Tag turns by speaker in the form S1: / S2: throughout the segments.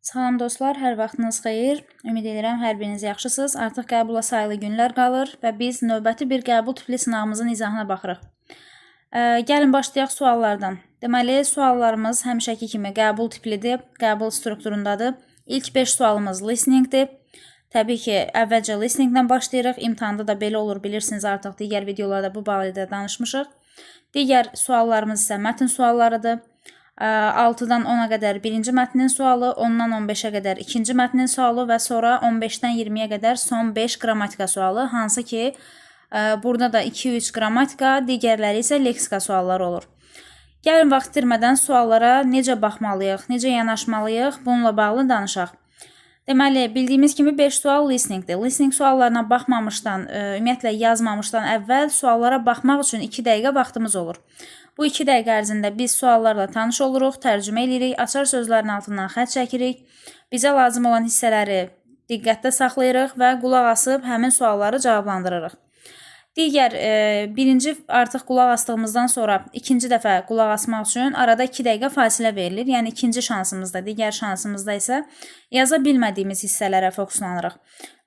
S1: Salam dostlar, hər vaxtınız xeyir. Ümid edirəm hər biriniz yaxşısınız. Artıq qəbula sayılı günlər qalır və biz növbəti bir qəbul tipli sınağımızın izahına baxırıq. Gəlin başlayaq suallardan. Deməli, suallarımız həmişəki kimi qəbul tiplidir, qəbul strukturundadır. İlk 5 sualımız listeningdir. Təbii ki, əvvəlcə listeningdən başlayırıq. İmtahanda da belə olur, bilirsiniz, artıq digər videolarda bu barədə danışmışıq. Digər suallarımız isə mətn suallarıdır. 6-dan 10-a qədər birinci mətnin sualı, 10-dan 15-ə qədər ikinci mətnin sualı və sonra 15-dən 20-yə qədər son 5 qrammatika sualı, hansı ki, burada da 2-3 qrammatika, digərləri isə leksika sualları olur. Gəlin vaxt itirmədən suallara necə baxmalıyıq, necə yanaşmalıyıq, bununla bağlı danışaq. Deməli, bildiyimiz kimi 5 sual listeningdir. Listening suallarına baxmamışdan, ümumiyyətlə yazmamışdan əvvəl suallara baxmaq üçün 2 dəqiqə vaxtımız olur. Bu 2 dəqiqə ərzində biz suallarla tanış oluruq, tərcümə edirik, açar sözlərin altından xətt çəkirik, bizə lazım olan hissələri diqqətdə saxlayırıq və qulaq asıb həmin sualları cavablandırırıq. Digər, birinci artıq qulaq asdığımızdan sonra ikinci dəfə qulaq asmaq üçün arada 2 dəqiqə fasilə verilir. Yəni, ikinci şansımızda, digər şansımızda isə yaza bilmədiyimiz hissələrə fokuslanırıq.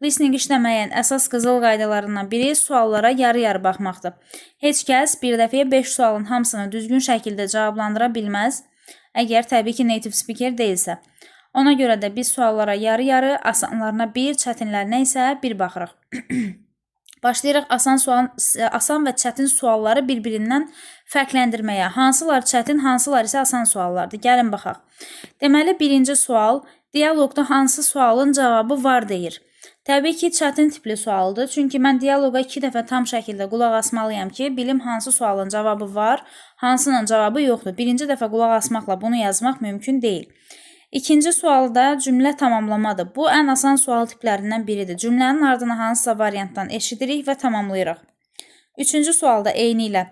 S1: Listening işləməyin əsas qızıl qaydalarından biri suallara yarı-yarı baxmaqdır. Heç kəs bir dəfəyə 5 sualın hamısını düzgün şəkildə cavablandıra bilməz, əgər təbii ki, native speaker deyilsə. Ona görə də biz suallara yarı-yarı, asanlarına 1, çətinlərinə isə 1 baxırıq. Başlayırıq asan və çətin sualları bir-birindən fərqləndirməyə. Hansılar çətin, hansılar isə asan suallardır. Gəlin baxaq. Deməli, birinci sual, dialoqda hansı sualın cavabı var deyir. Təbii ki, çətin tipli sualdır. Çünki mən dialoqa 2 dəfə tam şəkildə qulaq asmalıyam ki, bilim hansı sualın cavabı var, hansının cavabı yoxdur. Birinci dəfə qulaq asmaqla bunu yazmaq mümkün deyil. İkinci sualda cümlə tamamlamadır. Bu, ən asan sual tiplərindən biridir. Cümlənin ardına hansısa variantdan eşidirik və tamamlayırıq. Üçüncü sualda eyni ilə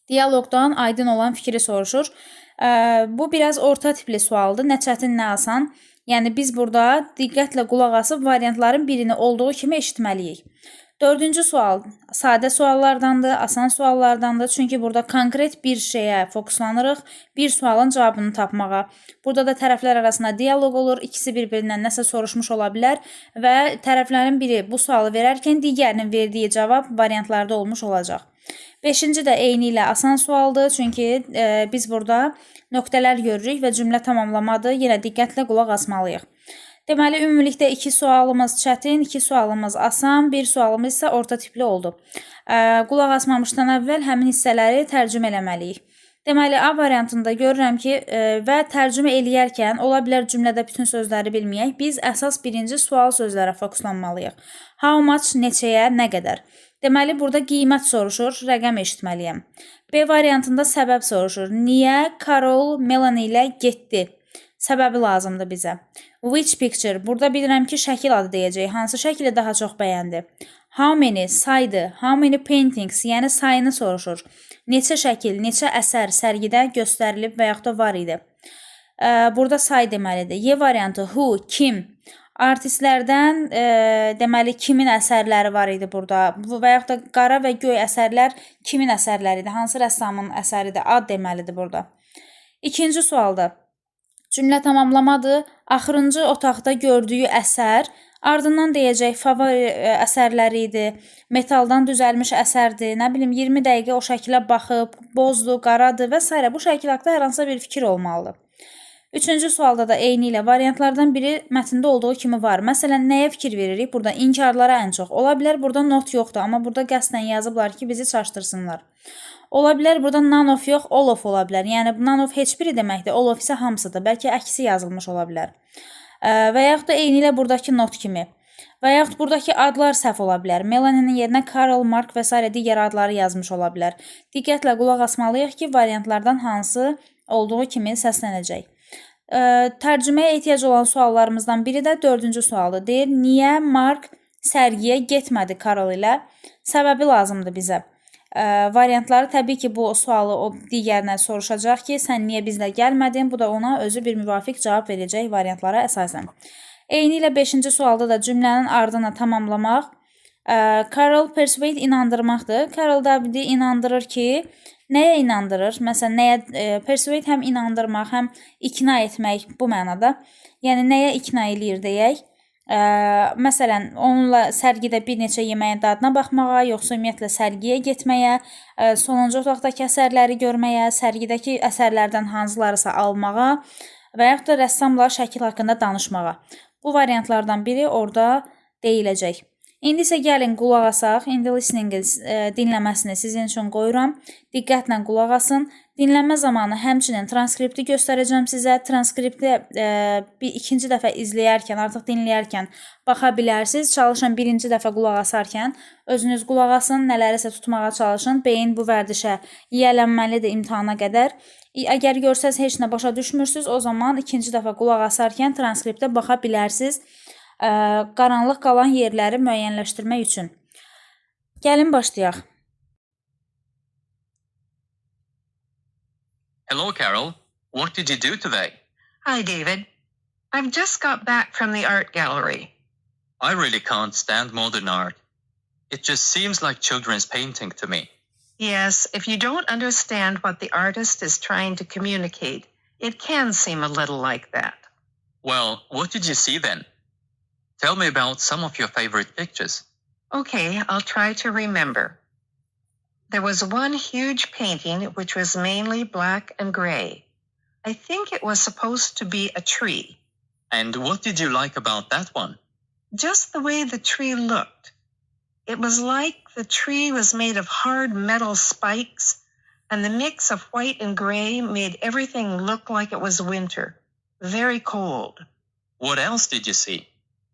S1: dialoqdan aydın olan fikri soruşur. Bu, biraz orta tipli sualdır. Nə çətin, nə asan. Yəni, biz burada diqqətlə qulaq asıb variantların birini olduğu kimi eşitməliyik. Dördüncü sual sadə suallardandır, asan suallardandır. Çünki burada konkret bir şeyə fokuslanırıq, bir sualın cavabını tapmağa. Burada da tərəflər arasında dialoq olur, ikisi bir-birindən nəsə soruşmuş ola bilər və tərəflərin biri bu sualı verərkən digərinin verdiyi cavab variantlarda olmuş olacaq. Beşinci də eyni ilə asan sualdır, çünki biz burada nöqtələr görürük və cümlə tamamlamadır. Yenə diqqətlə qulaq asmalıyıq. Deməli, ümumilikdə 2 sualımız çətin, 2 sualımız asan, 1 sualımız isə orta tipli oldu. Qulaq asmamışdan əvvəl həmin hissələri tərcümə eləməliyik. Deməli, A variantında görürəm ki, və tərcümə eləyərkən, ola bilər cümlədə bütün sözləri bilməyək, biz əsas birinci sual sözlərə fokuslanmalıyıq. How much, neçəyə, nə qədər? Deməli, burada qiymət soruşur, rəqəm eşitməliyəm. B variantında səbəb soruşur. Niyə Carol Melanie ilə getdi? Səbəbi lazımdır bizə. Which picture? Burada bilirəm ki, şəkil adı deyəcək. Hansı şəkili daha çox bəyəndi? How many? Saydı. How many paintings? Yəni sayını soruşur. Neçə şəkil, neçə əsər sərgidə göstərilib və yaxud da var idi? Burada say deməlidir. Y variantı who? Kim? Artistlərdən deməli kimin əsərləri var idi burada? Və yaxud da qara və göy əsərlər kimin əsərləridir? Hansı rəssamın əsəridir? Ad deməlidir burada. İkinci sualda cümlə tamamlamadır. Axırıncı otaqda gördüyü əsər, ardından deyəcək favori əsərləri idi, metaldan düzəlmiş əsərdir, nə bilim 20 dəqiqə o şəkilə baxıb, bozdur, qaradır və s. Bu şəkil haqqında hər hansısa bir fikir olmalıdır. Üçüncü sualda da eyni ilə variantlardan biri mətndə olduğu kimi var. Məsələn, nəyə fikir veririk? Burada inkarlara ən çox. Ola bilər burada not yoxdur, amma burada qəsdən yazıblar ki, bizi çaşdırsınlar. Ola bilər burada none of yox, all of ola bilər. Yəni, none of heç biri deməkdir, all of isə hamısıdır. Bəlkə əksi yazılmış ola bilər. Və yaxud da eyni ilə buradakı not kimi. Və yaxud buradakı adlar səhv ola bilər. Melanie'nin yerinə Carol, Mark və s. digər adları yazmış ola bilər. Diqqətlə qulaq asmalıyıq ki, variantlardan hansı olduğu kimi səslənəcək. Tərcüməyə ehtiyac olan suallarımızdan biri də 4-cü sualdır. Deyir, niyə Mark sərgiyə getmədi Carol ilə? Səbəbi lazımdır bizə. Variantları təbii ki, bu sualı o digərinə soruşacaq ki, sən niyə bizlə gəlmədin? Bu da ona özü bir müvafiq cavab verəcək variantlara əsasən. Eyni ilə 5-ci sualda da cümlənin ardına tamamlamaq. Carol persuade inandırmaqdır. Carol David'i inandırır ki, Nəyə inandırır? Məsələn, nəyə persuade həm inandırmaq, həm ikna etmək bu mənada. Yəni nəyə ikna eləyir deyək? Məsələn, onunla sərgidə bir neçə yeməyin dadına baxmağa, yoxsa ümumiyyətlə sərgiyə getməyə, sonuncu otaqdakı əsərləri görməyə, sərgidəki əsərlərdən hansılarısa almağa və yaxud da rəssamla şəkil haqqında danışmağa. Bu variantlardan biri orada deyiləcək. İndi isə gəlin qulaq asaq. İndi listening dinləməsini sizin üçün qoyuram. Diqqətlə qulaq asın. Dinləmə zamanı həmçinin transkripti göstərəcəm sizə. Transkripti ikinci dəfə izləyərkən, artıq dinləyərkən baxa bilərsiniz. Çalışın birinci dəfə qulaq asarkən özünüz qulaq asın, nələrisə tutmağa çalışın. Beyin bu vərdişə yiyələnməlidir imtahana qədər. Əgər görsəz heç nə başa düşmürsünüz, o zaman ikinci dəfə qulaq asarkən transkriptə baxa bilərsiniz. Qaranlıq qalan yerləri müəyyənləşdirmək üçün. Gəlin başlayaq.
S2: Hello, Carol. What did you do today?
S3: Hi, David. I've just got back from the art gallery.
S2: I really can't stand modern art. It just seems like children's painting to me.
S3: Yes, if you don't understand what the artist is trying to communicate, it can seem a little like that.
S2: Well, what did you see then? Tell me about some of your favorite pictures.
S3: Okay, I'll try to remember. There was one huge painting which was mainly black and gray. I think it was supposed to be a tree.
S2: And what did you like about that one?
S3: Just the way the tree looked. It was like the tree was made of hard metal spikes, and the mix of white and gray made everything look like it was winter. Very cold.
S2: What else did you see?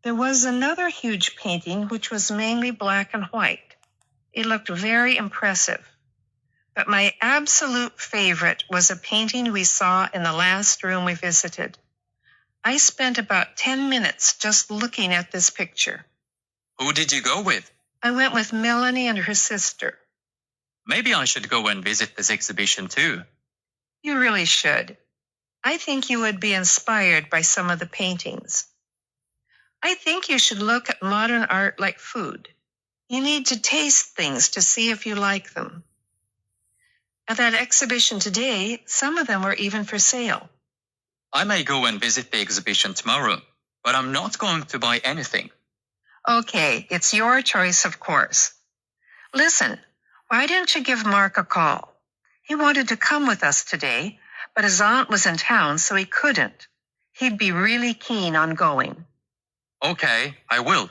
S3: There was another huge painting which was mainly black and white. It looked very impressive. But my absolute favorite was a painting we saw in the last room we visited. I spent about 10 minutes just looking at this picture.
S2: Who did you go with?
S3: I went with Melanie and her sister.
S2: Maybe I should go and visit this exhibition too.
S3: You really should. I think you would be inspired by some of the paintings. I think you should look at modern art like food. You need to taste things to see if you like them. At that exhibition today, some of them were even for sale.
S2: I may go and visit the exhibition tomorrow, but I'm not going to buy anything.
S3: Okay, it's your choice, of course. Listen, why didn't you give Mark a call? He wanted to come with us today, but his aunt was in town, so he couldn't. He'd be really keen on going.
S2: Okay, I will.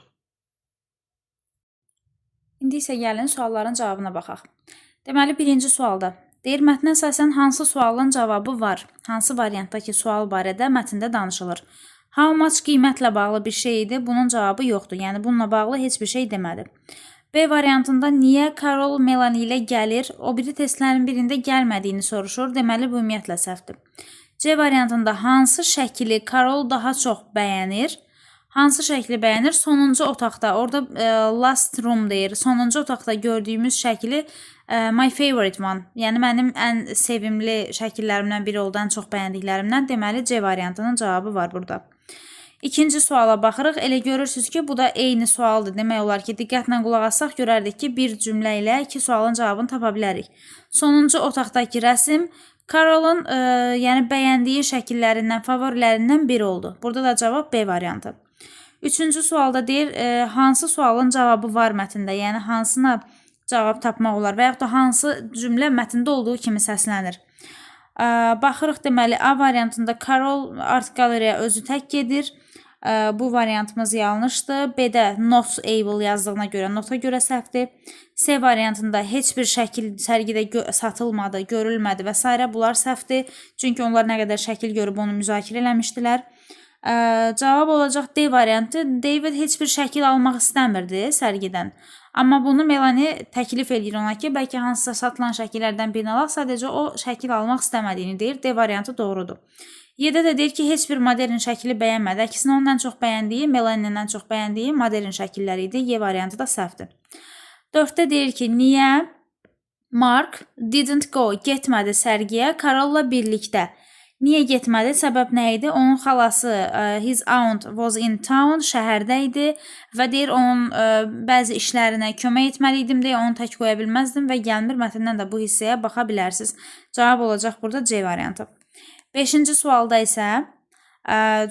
S1: İndi isə gəlin sualların cavabına baxaq. Deməli, birinci sualda deyir, mətnə əsasən hansı sualın cavabı var? Hansı variantdakı sual barədə mətndə danışılır? How much qiymətlə bağlı bir şey idi, bunun cavabı yoxdur. Yəni, bununla bağlı heç bir şey demədi. B variantında niyə Carol Melanie ilə gəlir? O biri testlərin birində gəlmədiyini soruşur. Deməli, bu ümumiyyətlə səhvdir. C variantında hansı şəkili Carol daha çox bəyənir? Hansı şəkli bəyənir? Sonuncu otaqda, orada last room deyir. Sonuncu otaqda gördüyümüz şəkli my favorite one. Yəni, mənim ən sevimli şəkillərimdən biri oldu, ən çox bəyəndiklərimdən. Deməli, C variantının cavabı var burada. İkinci suala baxırıq. Elə görürsünüz ki, bu da eyni sualdır. Demək olar ki, diqqətlə qulaq assaq görərdik ki, bir cümlə ilə iki sualın cavabını tapa bilərik. Sonuncu otaqdakı rəsm Carol'un yəni bəyəndiyi şəkillərindən, favorilərindən biri oldu. Burada da cavab B variantı. Üçüncü sualda deyir, hansı sualın cavabı var mətndə, yəni hansına cavab tapmaq olar və yaxud da hansı cümlə mətndə olduğu kimi səslənir. Baxırıq, deməli, A variantında Carol art galeriya özü tək gedir. Bu variantımız yanlışdır. B-də not able yazdığına görə, nota görə səhvdir. C variantında heç bir şəkil sərgidə satılmadı, görülmədi və s. bunlar səhvdir. Çünki onlar nə qədər şəkil görüb onu müzakirə eləmişdilər. Cavab olacaq D variantı. David heç bir şəkil almaq istəmirdi sərgidən. Amma bunu Melanie təklif edir ona ki, bəlkə hansısa satılan şəkillərdən birini alaq, sadəcə o şəkil almaq istəmədiyini deyir. D variantı doğrudur. Y-də də deyir ki, heç bir modern şəkili bəyənmədi. Əksinə onun ən çox bəyəndiyi, Melanie'nin ən çox bəyəndiyi modern şəkilləri idi. Y variantı da səhvdir. 4-də deyir ki, niyə Mark didn't go, getmədi sərgiyə Carol'la birlikdə? Niyə getmədi? Səbəb nə idi? Onun xalası, his aunt was in town, şəhərdə idi və deyir onun bəzi işlərinə kömək etməli idim deyə onu tək qoya bilməzdim və gəlmir. Mətndən də bu hissəyə baxa bilərsiniz. Cavab olacaq burada C variantı. 5-ci sualda isə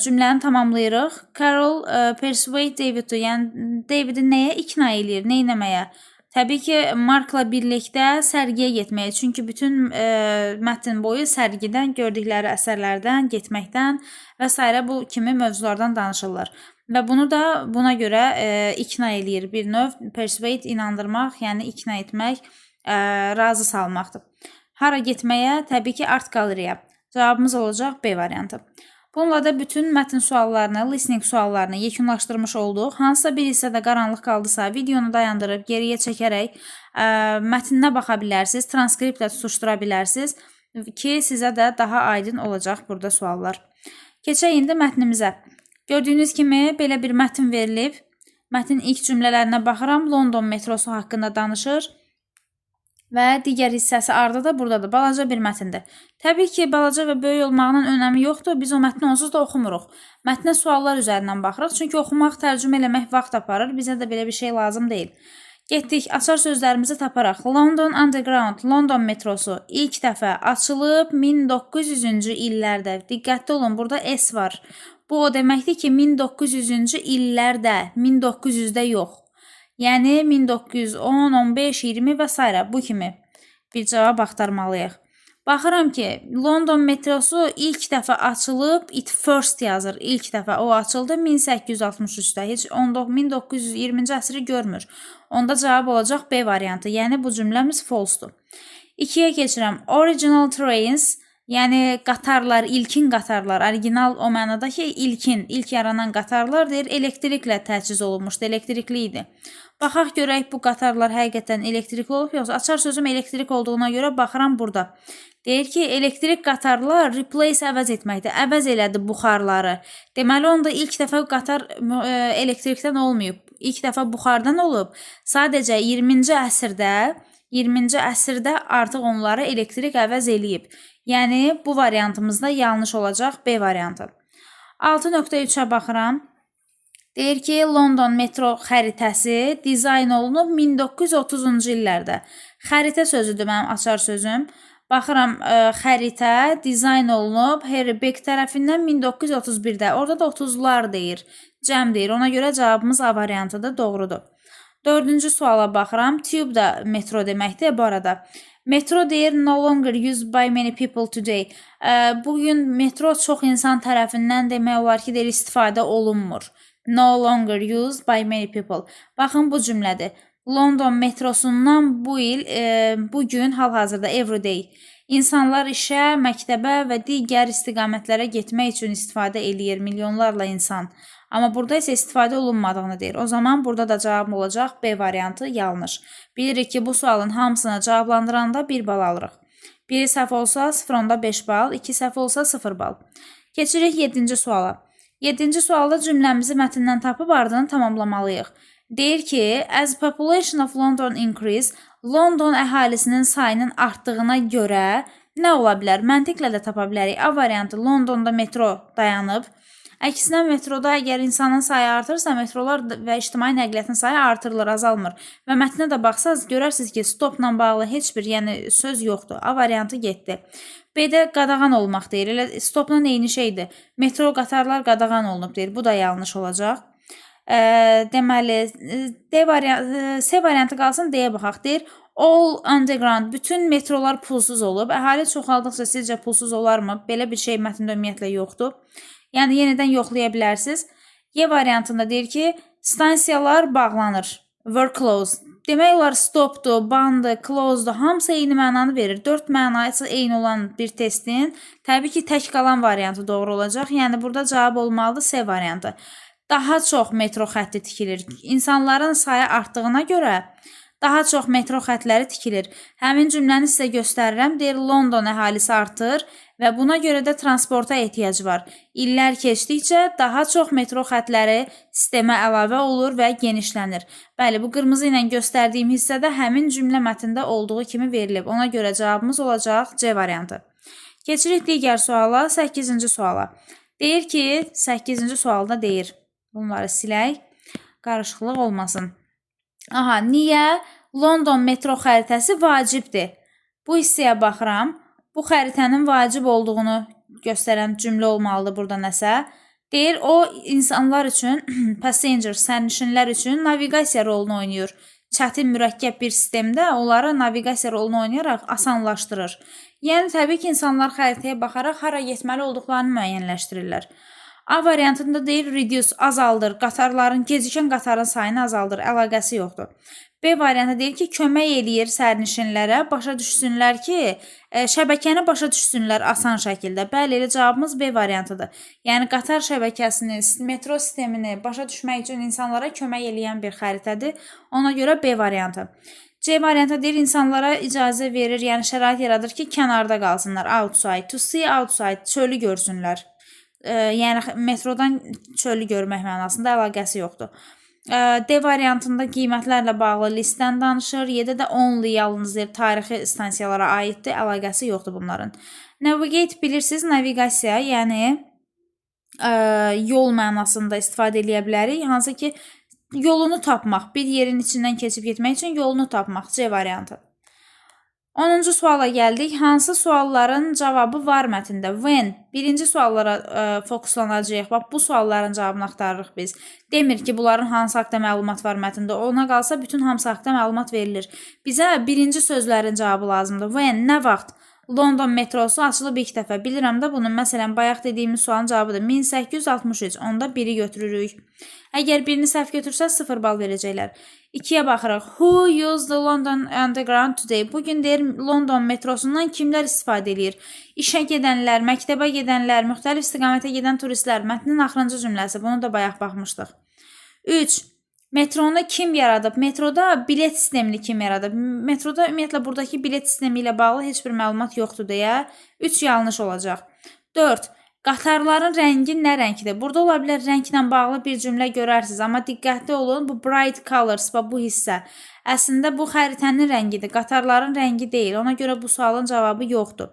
S1: cümləni tamamlayırıq. Carol persuade David-u, yəni Davidi nəyə ikna eləyir, nə etməyə? Təbii ki, Markla birlikdə sərgiyə getməyə. Çünki bütün mətn boyu sərgidən, gördükləri əsərlərdən, getməkdən və s. bu kimi mövzulardan danışırlar. Və bunu da buna görə ikna eləyir. Bir növ persuade inandırmaq, yəni ikna etmək, razı salmaqdır. Hara getməyə? Təbii ki, art galeriya. Cavabımız olacaq B variantı. Bununla da bütün mətn suallarını, listening suallarını yekunlaşdırmış olduq. Hansısa bir hissədə qaranlıq qaldısa, videonu dayandırıb geriyə çəkərək mətninə baxa bilərsiniz, transkriptlə tutuşdura bilərsiniz ki, sizə də daha aydın olacaq burada suallar. Keçək indi mətnimizə. Gördüyünüz kimi belə bir mətn verilib. Mətnin ilk cümlələrinə baxıram. London metrosu haqqında danışır. Və digər hissəsi arda da buradadır. Balaca bir mətndir. Təbii ki, balaca və böyük olmağının önəmi yoxdur. Biz o mətni onsuz da oxumuruq. Mətnə suallar üzərindən baxırıq. Çünki oxumaq, tərcümə eləmək vaxt aparır. Bizə də belə bir şey lazım deyil. Getdik, açar sözlərimizi taparaq. London Underground, London metrosu ilk dəfə açılıb 1900-cü illərdə. Diqqətli olun, burada S var. Bu o deməkdir ki, 1900-cü illərdə, 1900-də yox. Yəni 1910, 15, 20 və s. bu kimi bir cavab axtarmalıyıq. Baxıram ki, London metrosu ilk dəfə açılıb, it first yazır. İlk dəfə o açıldı 1863-də. Heç 1920-ci əsri görmür. Onda cavab olacaq B variantı. Yəni bu cümləmiz false-dur. 2-yə keçirəm. Original trains, yəni qatarlar, ilkin qatarlar, original o mənada ki, ilkin, ilk yaranan qatarlar deyir, elektriklə təchiz olunmuşdu, elektrikli idi. Baxaq görək bu qatarlar həqiqətən elektrikli olub, yoxsa açar sözüm elektrik olduğuna görə baxıram burada. Deyir ki, elektrik qatarlar replace əvəz etməkdir, əvəz elədi buxarları. Deməli, onda ilk dəfə qatar elektrikdən olmayıb, ilk dəfə buxardan olub. Sadəcə 20-ci əsrdə artıq onları elektrik əvəz eləyib. Yəni, bu variantımızda yanlış olacaq B variantı. 6.3-ə baxıram. Deyir ki, London metro xəritəsi dizayn olunub 1930-cu illərdə. Xəritə sözüdür mənim açar sözüm. Baxıram, xəritə dizayn olunub Harry Beck tərəfindən 1931-də. Orada da 30'lar deyir, cəm deyir. Ona görə cavabımız A variantıdır, doğrudur. 4-cü suala baxıram. Tube da metro deməkdir bu arada. Metro deyir no longer used by many people today. Bugün metro çox insan tərəfindən demək olar ki, deyir, istifadə olunmur. No longer used by many people. Baxın bu cümlədir. London metrosundan bugün hal-hazırda everyday insanlar işə, məktəbə və digər istiqamətlərə getmək üçün istifadə eləyir milyonlarla insan. Amma burada isə istifadə olunmadığını deyir. O zaman burada da cavab olacaq B variantı yanlış. Bilirik ki, bu sualın hamısını cavablandıranda 1 bal alırıq. Biri səhv olsa 0-onda 5 bal, 2 səhv olsa 0 bal. Keçirik 7-ci suala. 7-ci sualda cümləmizi mətndən tapıb ardını tamamlamalıyıq. Deyir ki, as population of London increase, London əhalisinin sayının artdığına görə nə ola bilər? Məntiqlə də tapa bilərik. A variantı, Londonda metro dayanıb. Əksinə metroda əgər insanın sayı artırsa, metrolar və ictimai nəqliyyatın sayı artırılır, azalmır. Və mətnə də baxsaz, görərsiniz ki, stopla bağlı heç bir söz yoxdur. A variantı getdi. B-də qadağan olmaq deyir. Elə stopla eyni şeydir. Metro qatarlar qadağan olunub deyir. Bu da yanlış olacaq. Deməli, C variantı qalsın, D-yə baxaq deyir. All underground, bütün metrolar pulsuz olub. Əhali çoxaldıqca sizcə pulsuz olarmı? Belə bir şey mətndə ümumiyyətlə yoxdur. Yəni, yenidən yoxlaya bilərsiniz. Y variantında deyir ki, stansiyalar bağlanır. Were closed. Demək olar stopdur, bandı, closeddur, hamısı eyni mənanı verir. 4 mənası eyni olan bir testin təbii ki, tək qalan variantı doğru olacaq. Yəni, burada cavab olmalıdır C variantı. Daha çox metro xətti tikilir. İnsanların sayı artdığına görə daha çox metro xətləri tikilir. Həmin cümləni sizə göstərirəm. Deyir, London əhalisi artır və buna görə də transporta ehtiyac var. İllər keçdikcə daha çox metro xətləri sistemə əlavə olur və genişlənir. Bəli, bu qırmızı ilə göstərdiyim hissədə həmin cümlə mətndə olduğu kimi verilib. Ona görə cavabımız olacaq C variantı. Keçirik digər suala, 8-ci suala. Deyir ki, 8-ci sualda deyir. Bunları silək, qarışıqlıq olmasın. Aha, niyə London metro xəritəsi vacibdir? Bu hissəyə baxıram. Bu xəritənin vacib olduğunu göstərən cümlə olmalıdır burada nəsə. Deyir, o insanlar üçün, passenger, sərnişinlər üçün naviqasiya rolunu oynayır. Çətin, mürəkkəb bir sistemdə onları naviqasiya rolunu oynayaraq asanlaşdırır. Yəni, təbii ki, insanlar xəritəyə baxaraq hara getməli olduqlarını müəyyənləşdirirlər. A variantında deyir, reduce, azaldır, qatarların, gecikən qatarın sayını azaldır, əlaqəsi yoxdur. B variantı deyir ki, kömək eləyir sərnişinlərə, başa düşsünlər ki, şəbəkəni başa düşsünlər asan şəkildə. Bəli, elə cavabımız B variantıdır. Yəni, qatar şəbəkəsini, metro sistemini başa düşmək üçün insanlara kömək eləyən bir xəritədir. Ona görə B variantı. C variantı deyir, insanlara icazə verir, yəni şərait yaradır ki, kənarda qalsınlar. Outside, to see outside, çölü görsünlər. Yəni, metrodan çölü görmək mənasında əlaqəsi yoxdur. D variantında qiymətlərlə bağlı listdən danışır. 7 də only yalnız tarixi stansiyalara aiddir, əlaqəsi yoxdur bunların. Navigate bilirsiniz, naviqasiya, yəni yol mənasında istifadə edə bilərik. Hansı ki, yolunu tapmaq, bir yerin içindən keçib getmək üçün yolunu tapmaq, C variantı. 10-cu suala gəldik. Hansı sualların cavabı var mətndə? When? Birinci suallara fokuslanacağıq. Bax, bu sualların cavabını axtarırıq biz. Demir ki, bunların hansı haqda məlumat var mətndə. Ona qalsa bütün hamısı haqda məlumat verilir. Bizə birinci sözlərin cavabı lazımdır. When? Nə vaxt? London metrosu açılıb ilk dəfə. Bilirəm də bunun, məsələn, bayaq dediyimiz sualın cavabıdır. 1863. Onda biri götürürük. Əgər birini səhv götürsə 0 bal verəcəklər. 2-yə baxırıq. Who used the London Underground today? Bugün deyir, London metrosundan kimlər istifadə edir? İşə gedənlər, məktəbə gedənlər, müxtəlif istiqamətə gedən turistlər. Mətnin axırıncı cümləsi. Bunu da bayaq baxmışdıq. 3. Metronu kim yaradıb? Metroda bilet sistemini kim yaradıb? Metroda ümumiyyətlə buradakı bilet sistemi ilə bağlı heç bir məlumat yoxdur deyə 3 yanlış olacaq. 4. Qatarların rəngi nə rəngdir? Burada ola bilər rənglə bağlı bir cümlə görərsiniz, amma diqqətli olun, bu bright colors, bu hissə. Əslində bu xəritənin rəngidir, qatarların rəngi deyil. Ona görə bu sualın cavabı yoxdur.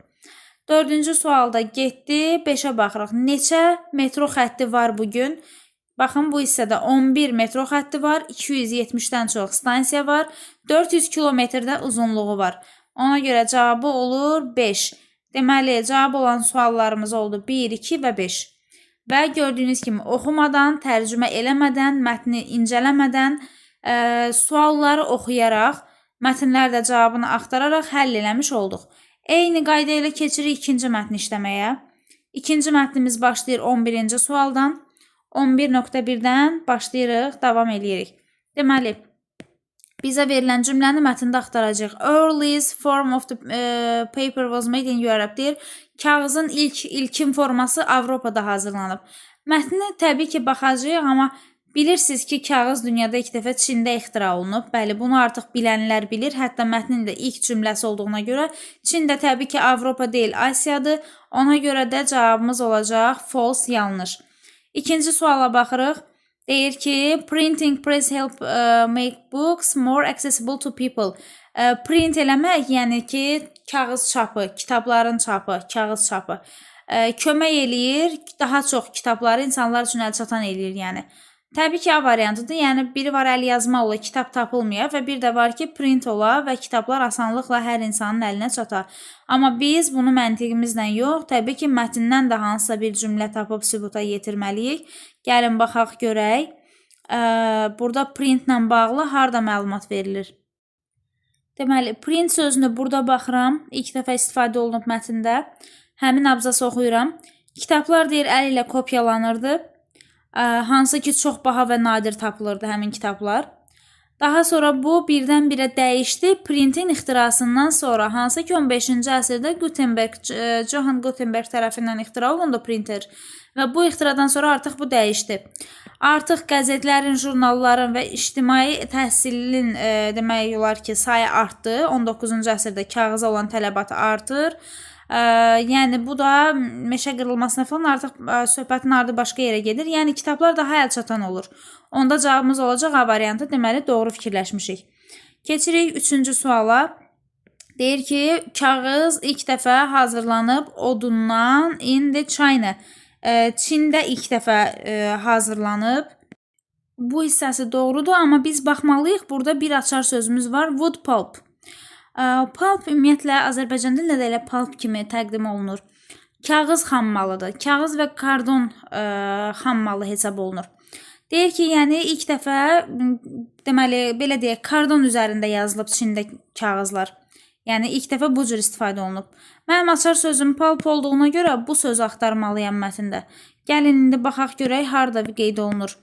S1: 4-cü sualda getdi, 5-ə baxırıq. Neçə metro xətti var bugün? Baxın, bu hissədə 11 metro xətti var, 270-dən çox stansiya var, 400 kilometrdə uzunluğu var. Ona görə cavabı olur 5. Deməli, cavab olan suallarımız oldu 1, 2 və 5. Və gördüyünüz kimi oxumadan, tərcümə eləmədən, mətni incələmədən, sualları oxuyaraq, mətnlərdə cavabını axtararaq həll eləmiş olduq. Eyni qayda ilə keçirik ikinci mətni işləməyə. İkinci mətnimiz başlayır 11-ci sualdan. 11.1-dən başlayırıq, davam edirik. Deməli, bizə verilən cümləni mətndə axtaracaq. Earliest form of the paper was made in Europe deyir. Kağızın ilkin forması Avropada hazırlanıb. Mətni təbii ki, baxacağıq, amma bilirsiniz ki, kağız dünyada ilk dəfə Çində ixtira olunub. Bəli, bunu artıq bilənlər bilir. Hətta mətnin də ilk cümləsi olduğuna görə Çində təbii ki, Avropa deyil, Asiyadır. Ona görə də cavabımız olacaq false, yanlış. İkinci suala baxırıq. Deyir ki, printing press help make books more accessible to people. Print eləmək, yəni ki, kağız çapı, kitabların çapı, kağız çapı kömək eləyir, daha çox kitabları insanlar üçün əlçatan eləyir, yəni. Təbii ki, A variantıdır. Yəni, biri var əl yazma ola, kitab tapılmaya və bir də var ki, print ola və kitablar asanlıqla hər insanın əlinə çata. Amma biz bunu məntiqimizlə yox, təbii ki, mətndən də hansısa bir cümlə tapıb sübuta yetirməliyik. Gəlin, baxaq, görək. Burada printlə bağlı harada məlumat verilir? Deməli, print sözünü burada baxıram. İlk dəfə istifadə olunub mətndə. Həmin abzası oxuyuram. Kitablar deyir, əl ilə kopyalanırdı. Hansı ki, çox baha və nadir tapılırdı həmin kitablar. Daha sonra bu birdən-birə dəyişdi. Printin ixtirasından sonra, hansı ki 15-ci əsrdə Johann Gutenberg tərəfindən ixtira olundu printer və bu ixtiradan sonra artıq bu dəyişdi. Artıq qəzetlərin, jurnalların və ictimai təhsilin demək olar ki, sayı artdı. 19-cu əsrdə kağıza olan tələbat artır. Yəni, bu da meşə qırılmasına falan artıq söhbətin ardı başqa yerə gedir. Yəni, kitablar daha əlçatan olur. Onda cavabımız olacaq A variantı. Deməli, doğru fikirləşmişik. Keçirik 3-cü suala. Deyir ki, kağız ilk dəfə hazırlanıb odundan in the China. Çində ilk dəfə hazırlanıb. Bu hissəsi doğrudur, amma biz baxmalıyıq. Burada bir açar sözümüz var. Wood pulp. Pulp ümumiyyətlə Azərbaycan dilində də elə pulp kimi təqdim olunur. Kağız xammalıdır. Kağız və kardon xammalı hesab olunur. Deyir ki, yəni ilk dəfə deməli belə deyək, kardon üzərində yazılıb Çində kağızlar. Yəni ilk dəfə bu cür istifadə olunub. Mənim açar sözüm pulp olduğuna görə bu sözü axtarmalıyam mətndə. Gəlin indi baxaq görək harda qeyd olunur.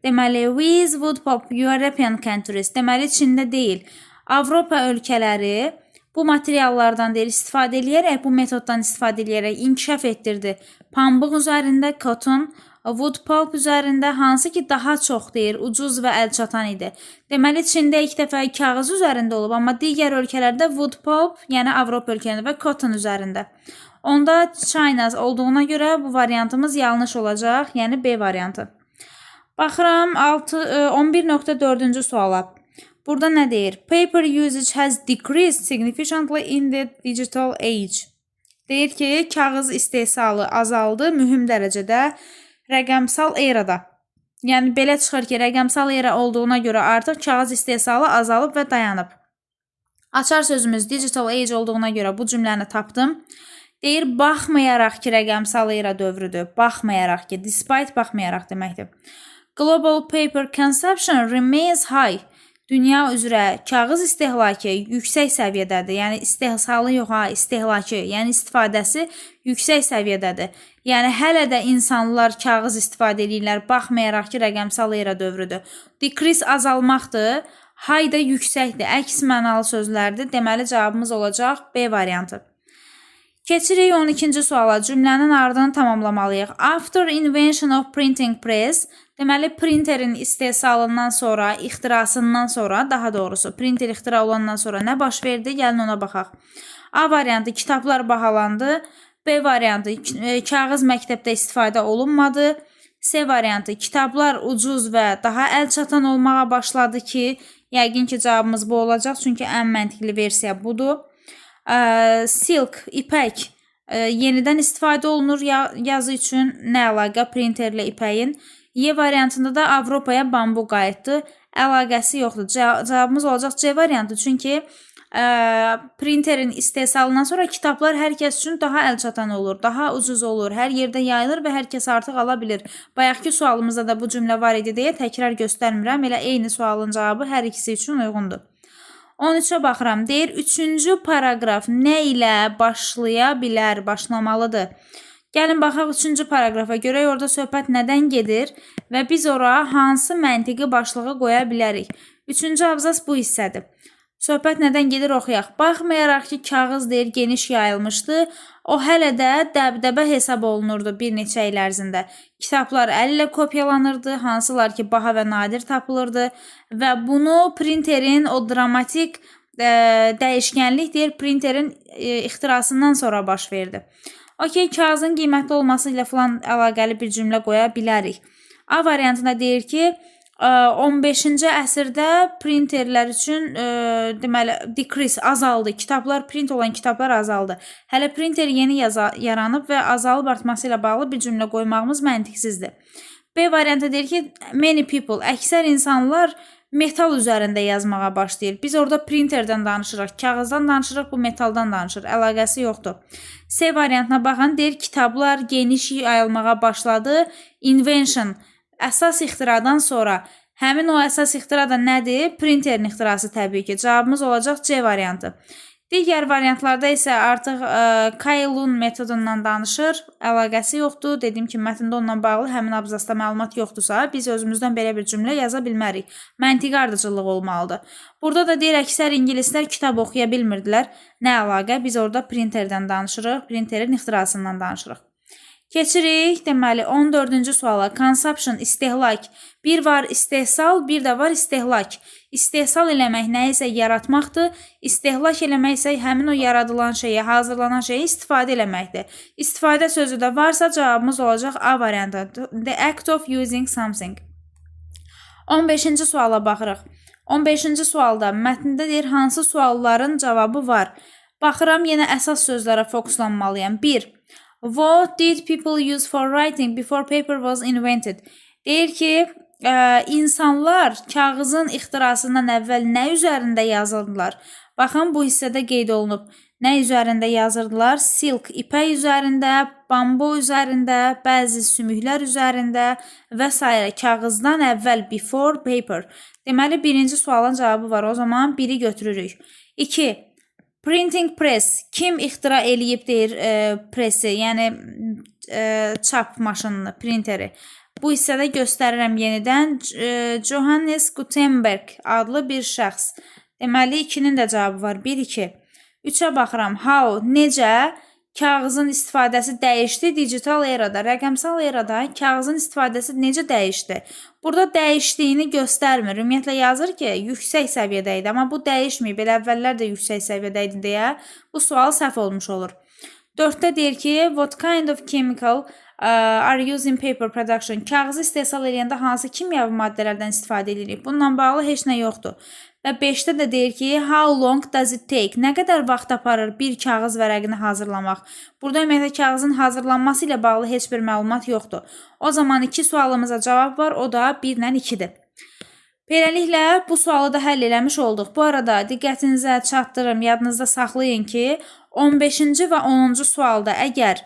S1: Deməli, with wood pulp European countries. Deməli, Çində deyil. Avropa ölkələri bu materiallardan deyir, istifadə edərək, bu metoddan istifadə edərək inkişaf etdirdi. Pambıq üzərində, cotton, wood pulp üzərində, hansı ki daha çox deyir, ucuz və əlçatan idi. Deməli, Çində ilk dəfə kağız üzərində olub, amma digər ölkələrdə wood pulp, yəni Avropa ölkələrində və cotton üzərində. Onda China olduğuna görə bu variantımız yanlış olacaq, yəni B variantı. Baxıram 11.4-cü suala. Burada nə deyir? Paper usage has decreased significantly in the digital age. Deyir ki, kağız istehsalı azaldı mühüm dərəcədə rəqəmsal erada. Yəni belə çıxır ki, rəqəmsal era olduğuna görə artıq kağız istehsalı azalıb və dayanıb. Açar sözümüz digital age olduğuna görə bu cümləni tapdım. Deyir, baxmayaraq ki, rəqəmsal era dövrüdür. Baxmayaraq ki, despite baxmayaraq deməkdir. Global paper consumption remains high. Dünya üzrə kağız istehlakı yüksək səviyyədədir. Yəni istehsalı yox, istehlakı, yəni istifadəsi yüksək səviyyədədir. Yəni hələ də insanlar kağız istifadə edirlər, baxmayaraq ki, rəqəmsal era dövrüdür. Decrease azalmaqdır, high da yüksəkdir. Əks mənalı sözlərdir. Deməli cavabımız olacaq B variantı. Keçirik 12-ci suala. Cümlənin ardını tamamlamalıyıq. After invention of printing press, deməli printerin istehsalından sonra, ixtirasından sonra, daha doğrusu printer ixtira olandan sonra nə baş verdi? Gəlin ona baxaq. A variantı kitablar bahalandı. B variantı kağız məktəbdə istifadə olunmadı. C variantı kitablar ucuz və daha əlçatan olmağa başladı ki, yəqin ki cavabımız bu olacaq, çünki ən məntiqli versiya budur. Silk, ipək yenidən istifadə olunur yazı üçün, nə əlaqə printerlə ipəyin. Y variantında da Avropaya bambu qayıtdı, əlaqəsi yoxdur. Cavabımız olacaq C variantı, çünki printerin istehsalından sonra kitablar hər kəs üçün daha əlçatan olur, daha ucuz olur, hər yerdə yayılır və hər kəs artıq ala bilir. Bayaqki sualımızda da bu cümlə var idi deyə təkrar göstərmirəm, elə eyni sualın cavabı hər ikisi üçün uyğundur. 13-ə baxıram. Deyir, 3-cü paraqraf nə ilə başlaya bilər, başlamalıdır? Gəlin baxaq 3-cü paraqrafa görək, orada söhbət nədən gedir və biz ora hansı məntiqi başlığı qoya bilərik? 3-cü abzas bu hissədir. Söhbət nədən gedir oxuyaq. Baxmayaraq ki, kağız deyir geniş yayılmışdı, o hələ də dəbdəbə hesab olunurdu bir neçə il ərzində. Kitablar əl ilə kopyalanırdı, hansılar ki baha və nadir tapılırdı və bunu printerin o dramatik dəyişkənlik deyir printerin ixtirasından sonra baş verdi. Okey, kağızın qiymətli olması ilə falan əlaqəli bir cümlə qoya bilərik. A variantında deyir ki, 15-ci əsrdə printerlər üçün deməli decrease azaldı. Kitablar, print olan kitablar azaldı. Hələ printer yeni yaranıb və azalıb artması ilə bağlı bir cümlə qoymağımız məntiqsizdir. B variantı deyir ki, many people, əksər insanlar metal üzərində yazmağa başlayır. Biz orada printerdən danışırıq, kağızdan danışırıq, bu metaldan danışır. Əlaqəsi yoxdur. C variantına baxın, deyir kitablar geniş yayılmağa başladı. Invention, əsas ixtiradan sonra. Həmin o əsas ixtira da nədir? Printerin ixtirası təbii ki. Cavabımız olacaq C variantı. Digər variantlarda isə artıq Kailun metodundan danışır. Əlaqəsi yoxdur. Dediyim kimi, mətndə onunla bağlı həmin abzasda məlumat yoxdursa, biz özümüzdən belə bir cümlə yaza bilmərik. Məntiqi ardıcıllıq olmalıdır. Burada da deyir, əksər ingilislər kitab oxuya bilmirdilər. Nə əlaqə? Biz orada printerdən danışırıq, printerin ixtirasından danışırıq. Keçirik, deməli 14-cü suala. Consumption, istehlak. Bir var istehsal, bir də var istehlak. İstehsal eləmək nə isə yaratmaqdır. İstehlak eləmək isə həmin o yaradılan şeyi, hazırlanan şeyi istifadə eləməkdir. İstifadə sözü də varsa cavabımız olacaq A variantı. The act of using something. 15-ci suala baxırıq. 15-ci sualda mətndə deyir hansı sualların cavabı var. Baxıram yenə əsas sözlərə fokuslanmalıyam. 1. What did people use for writing before paper was invented? Deyir ki, insanlar kağızın ixtirasından əvvəl nə üzərində yazırdılar? Baxın, bu hissədə qeyd olunub. Nə üzərində yazırdılar? Silk, ipək üzərində, bambu üzərində, bəzi sümüklər üzərində və s. Kağızdan əvvəl, before paper. Deməli, birinci sualın cavabı var. O zaman 1-i götürürük. 2. Printing press. Kim ixtira eləyib deyir pressi, yəni çap maşınını, printeri. Bu hissədə göstərirəm yenidən. Johannes Gutenberg adlı bir şəxs. Deməli, 2-nin də cavabı var. 1-2. 3-ə baxıram. How, necə kağızın istifadəsi dəyişdi digital erada, rəqəmsal erada kağızın istifadəsi necə dəyişdi? Burada dəyişdiyini göstərmir. Ümumiyyətlə yazır ki, yüksək səviyyədə idi, amma bu dəyişməyib. Elə əvvəllər də yüksək səviyyədə idi deyə bu sual səhv olmuş olur. 4-də deyir ki, what kind of chemical are used in paper production? Kağızı istehsal edəndə hansı kimyəvi maddələrdən istifadə edirik? Bununla bağlı heç nə yoxdur. Və 5-də də deyir ki, how long does it take? Nə qədər vaxt aparır bir kağız vərəqini hazırlamaq? Burada ümumiyyətlə kağızın hazırlanması ilə bağlı heç bir məlumat yoxdur. O zaman 2 sualımıza cavab var, o da 1 ilə 2-dir. Beləliklə, bu sualı da həll eləmiş olduq. Bu arada diqqətinizə çatdırım, yadınızda saxlayın ki, 15-ci və 10-cu sualda əgər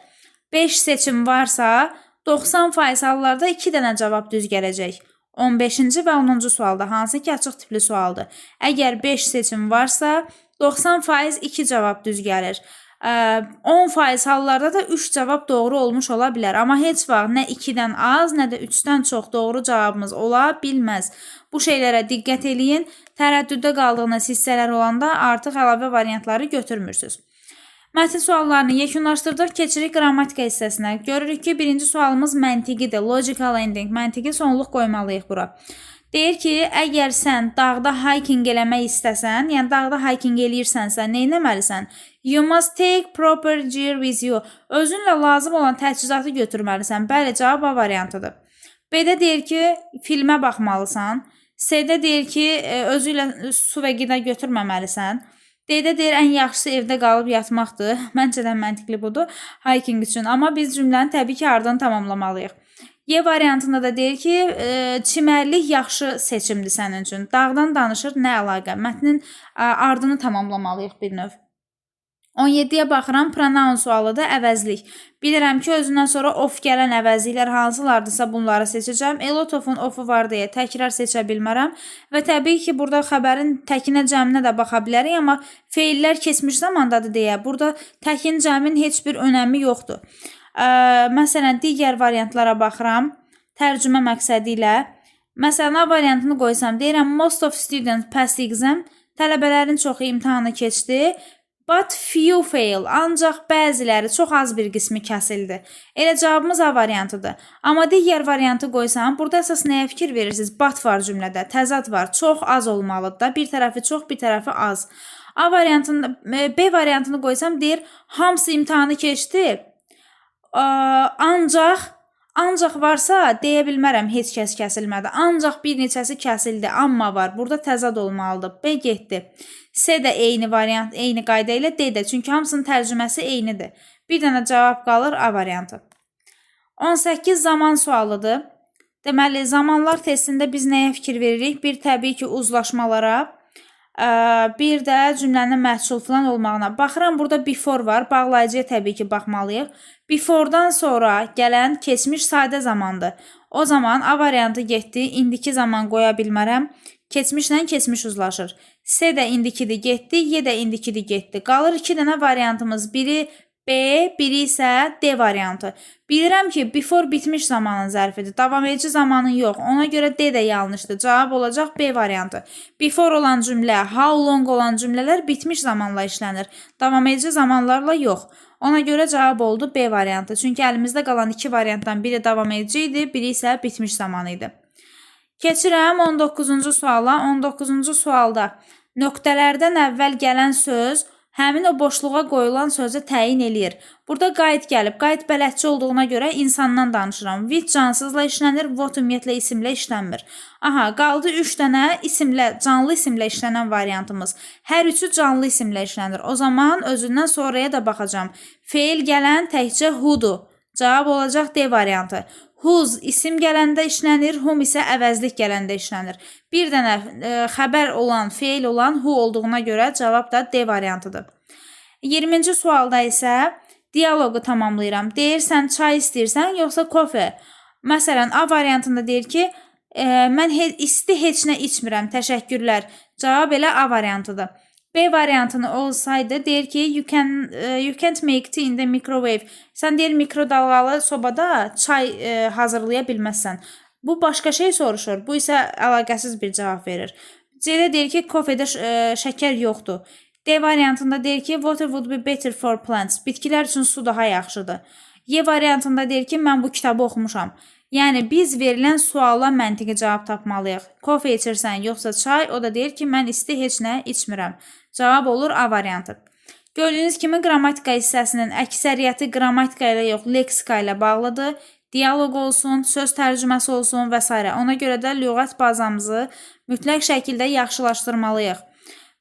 S1: 5 seçim varsa, 90% hallarda 2 dənə cavab düz gələcək. 15-ci və 10-cu sualda, hansı ki açıq tipli sualdır. Əgər 5 seçim varsa, 90% 2 cavab düz gəlir. 10% hallarda da 3 cavab doğru olmuş ola bilər. Amma heç vaxt nə 2-dən az, nə də 3-dən çox doğru cavabımız ola bilməz. Bu şeylərə diqqət eləyin. Tərəddüddə qaldığınız hissələr olanda artıq əlavə variantları götürmürsünüz. Mətin suallarını yekunlaşdırdıq, keçirik qrammatika hissəsinə. Görürük ki, birinci sualımız məntiqidir, logical ending, məntiqi sonluq qoymalıyıq bura. Deyir ki, əgər sən dağda hiking eləmək istəsən, yəni dağda hiking eləyirsənsə, nə etməlisən? You must take proper gear with you. Özünlə lazım olan təchizatı götürməlisən. Bəli, cavab A variantıdır. B-də deyir ki, filmə baxmalısan. C-də deyir ki, özü ilə su və qida götürməməlisən. D-də deyir, ən yaxşısı evdə qalıb yatmaqdır. Məncədən məntiqli budur hiking üçün. Amma biz cümləni təbii ki, ardını tamamlamalıyıq. Y variantında da deyir ki, çimərlik yaxşı seçimdir sənin üçün. Dağdan danışır, nə əlaqə? Mətnin ardını tamamlamalıyıq bir növ. 17-yə baxıram, pronoun sualı da əvəzlik. Bilirəm ki, özündən sonra of gələn əvəzliklər hansılardırsa bunları seçəcəm. A lot of-un of-u var deyə təkrar seçə bilmərəm. Və təbii ki, burada xəbərin təkinə cəminə də baxa bilərik, amma feillər keçmiş zamandadır deyə burada təkin cəmin heç bir önəmi yoxdur. Məsələn, digər variantlara baxıram, tərcümə məqsədi ilə. Məsələn, A variantını qoysam, deyirəm, most of students pass exam, tələbələrin çoxu imtahanı keçdi. But few fail, ancaq bəziləri, çox az bir qismi kəsildi. Elə cavabımız A variantıdır. Amma digər variantı qoysam, burada əsas nəyə fikir verirsiniz? But var cümlədə, təzad var, çox az olmalıdır da, bir tərəfi çox, bir tərəfi az. B variantını qoysam, deyir, hamısı imtahanı keçdi, ancaq varsa deyə bilmərəm, heç kəs kəsilmədi. Ancaq bir neçəsi kəsildi, amma var. Burada təzad olmalıdır. B getdi. C də eyni variant, eyni qayda ilə D də. Çünki hamısının tərcüməsi eynidir. Bir dənə cavab qalır A variantı. 18 zaman sualıdır. Deməli, zamanlar testində biz nəyə fikir veririk? Bir, təbii ki, uzlaşmalara, bir də cümlənin məhsul falan olmağına. Baxıram, burada before var. Bağlayıcıya təbii ki, baxmalıyıq. Before'dan sonra gələn keçmiş sadə zamandır. O zaman A variantı getdi. İndiki zaman qoya bilmərəm. Keçmişlə keçmiş uzlaşır. C də indikidir getdi. Y də indikidir getdi. Qalır 2 dənə variantımız. Biri B, biri isə D variantı. Bilirəm ki, before bitmiş zamanın zərfidir. Davam edici zamanın yox. Ona görə D də yanlışdır. Cavab olacaq B variantı. Before olan cümlə, how long olan cümlələr bitmiş zamanla işlənir. Davam edici zamanlarla yox. Ona görə cavab oldu B variantı. Çünki əlimizdə qalan 2 variantdan biri davam edici idi, biri isə bitmiş zamanı idi. Keçirəm 19-cu suala. 19-cu sualda nöqtələrdən əvvəl gələn söz həmin o boşluğa qoyulan sözü təyin eləyir. Burada qayıt gəlib. Qayıt bələdçi olduğuna görə insandan danışıram. With cansızla işlənir, what ümumiyyətlə isimlə işlənmir. Aha, qaldı 3 dənə isimlə, canlı isimlə işlənən variantımız. Hər üçü canlı isimlə işlənir. O zaman özündən sonraya da baxacağam. Feil gələn təkcə who'dur. Cavab olacaq D variantı. Whose isim gələndə işlənir, whom isə əvəzlik gələndə işlənir. Bir dənə xəbər olan, feil olan who olduğuna görə cavab da D variantıdır. 20-ci sualda isə dialoqu tamamlayıram. Deyirsən çay istəyirsən yoxsa kofe? Məsələn, A variantında deyir ki, mən isti heç nə içmirəm, təşəkkürlər. Cavab elə A variantıdır. B variantını olsaydı deyir ki, you can't make tea in the microwave. Sən deyir mikrodalğalı sobada çay hazırlaya bilməzsən. Bu başqa şey soruşur. Bu isə əlaqəsiz bir cavab verir. C-də deyir ki, kofedə şəkər yoxdur. D variantında deyir ki, water would be better for plants. Bitkilər üçün su daha yaxşıdır. Y variantında deyir ki, mən bu kitabı oxumuşam. Yəni biz verilən suala məntiqi cavab tapmalıyıq. Kofe içirsən yoxsa çay? O da deyir ki, mən isti heç nə içmirəm. Cavab olur A variantı. Gördüyünüz kimi qrammatika hissəsinin əksəriyyəti qrammatika ilə yox, leksika ilə bağlıdır. Dialoq olsun, söz tərcüməsi olsun və s. Ona görə də lüğət bazamızı mütləq şəkildə yaxşılaşdırmalıyıq.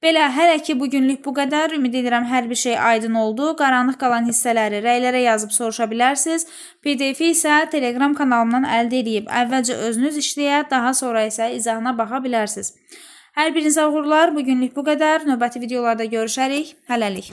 S1: Belə, hələ ki bugünlük bu qədər. Ümid edirəm hər bir şey aydın oldu. Qaranlıq qalan hissələri rəylərə yazıb soruşa bilərsiniz. PDF-i isə Telegram kanalımdan əldə edib əvvəlcə özünüz işləyə, daha sonra isə izahına baxa bilərsiniz. Hər birinizə uğurlar. Bugünlük bu qədər. Növbəti videolarda görüşərik. Hələlik.